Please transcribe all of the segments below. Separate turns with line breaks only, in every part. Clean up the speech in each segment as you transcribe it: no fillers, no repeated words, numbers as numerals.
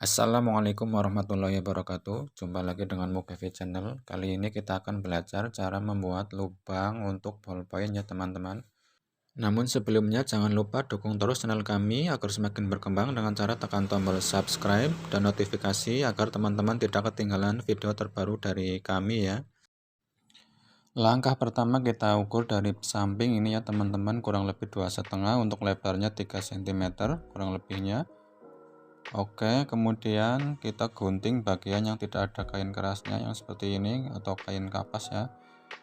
Assalamualaikum warahmatullahi wabarakatuh. Jumpa lagi dengan Mukevi Channel. Kali ini kita akan belajar cara membuat lubang untuk ballpoint ya teman-teman. Namun sebelumnya jangan lupa dukung terus channel kami agar semakin berkembang dengan cara tekan tombol subscribe dan notifikasi agar teman-teman tidak ketinggalan video terbaru dari kami ya. Langkah pertama kita ukur dari samping ini ya teman-teman, kurang lebih 2,5 untuk lebarnya 3 cm kurang lebihnya. Oke, kemudian kita gunting bagian yang tidak ada kain kerasnya yang seperti ini atau kain kapas ya.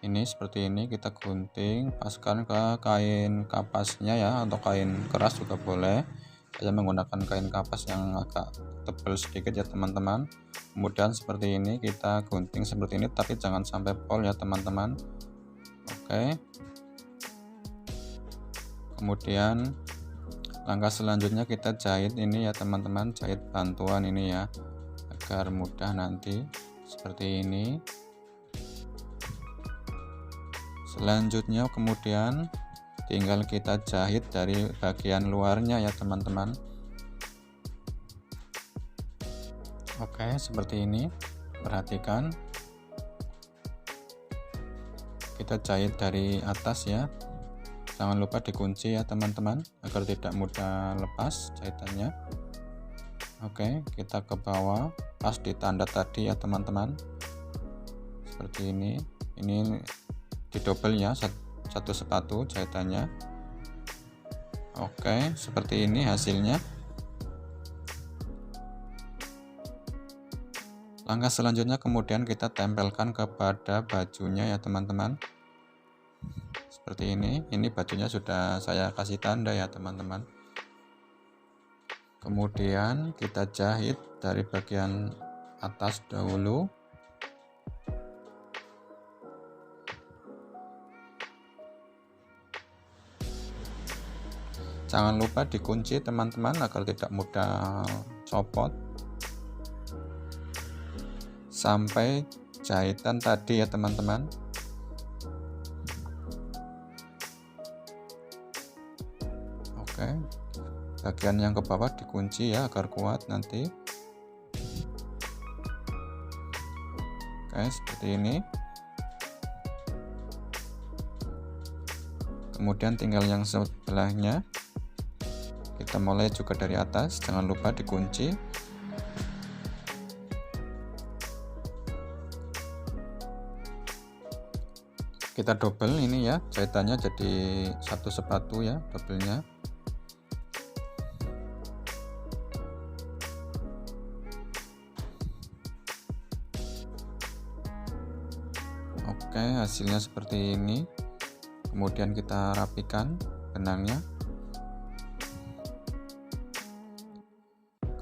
Ini seperti ini kita gunting, paskan ke kain kapasnya ya, atau kain keras juga boleh. Saya menggunakan kain kapas yang agak tebal sedikit ya teman-teman. Kemudian seperti ini kita gunting seperti ini, tapi jangan sampai pol ya teman-teman. Oke. Kemudian langkah selanjutnya kita jahit ini ya teman-teman, jahit bantuan ini ya, agar mudah nanti seperti ini. Selanjutnya kemudian tinggal kita jahit dari bagian luarnya ya teman-teman. Oke, seperti ini, perhatikan kita jahit dari atas ya. Jangan lupa dikunci ya teman-teman agar tidak mudah lepas jahitannya. Oke, kita ke bawah pas di tanda tadi ya teman-teman. Seperti ini didobel ya, satu sepatu jahitannya. Oke, seperti ini hasilnya. Langkah selanjutnya kemudian kita tempelkan kepada bajunya ya teman-teman. Seperti ini bajunya sudah saya kasih tanda ya teman-teman. Kemudian kita jahit dari bagian atas dahulu. Jangan lupa dikunci teman-teman agar tidak mudah copot sampai jahitan tadi ya teman-teman. Oke, bagian yang ke bawah dikunci ya agar kuat nanti. Oke, seperti ini. Kemudian tinggal yang sebelahnya kita mulai juga dari atas, jangan lupa dikunci. Kita double ini ya, jahitannya jadi satu sepatu ya, doublenya. Oke, hasilnya seperti ini. Kemudian kita rapikan benangnya.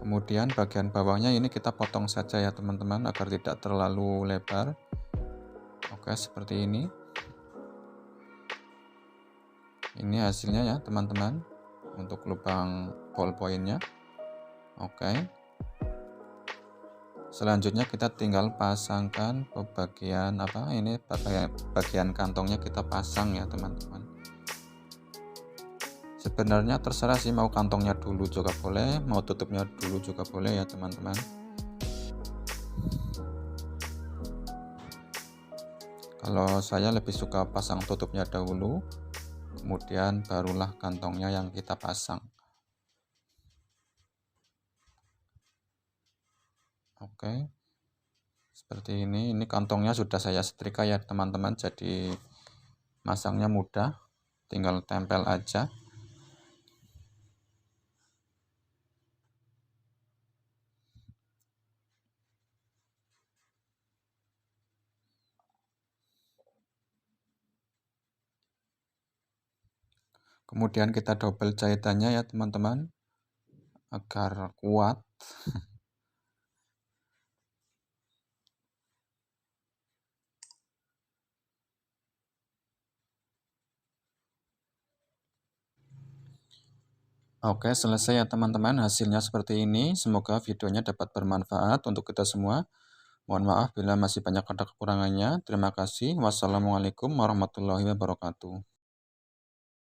Kemudian bagian bawahnya ini kita potong saja ya teman-teman agar tidak terlalu lebar. Oke, seperti ini. Ini hasilnya ya teman-teman untuk lubang ballpointnya. Oke. Selanjutnya kita tinggal pasangkan ke bagian bagian kantongnya kita pasang ya teman-teman. Sebenarnya terserah sih, mau kantongnya dulu juga boleh, mau tutupnya dulu juga boleh ya teman-teman. Kalau saya lebih suka pasang tutupnya dahulu, kemudian barulah kantongnya yang kita pasang. Oke, seperti ini kantongnya sudah saya setrika ya teman-teman, jadi masangnya mudah, tinggal tempel aja. Kemudian kita double jahitannya ya teman-teman agar kuat. Oke, selesai ya teman-teman, hasilnya seperti ini. Semoga videonya dapat bermanfaat untuk kita semua. Mohon maaf bila masih banyak ada kekurangannya. Terima kasih. Wassalamualaikum warahmatullahi wabarakatuh.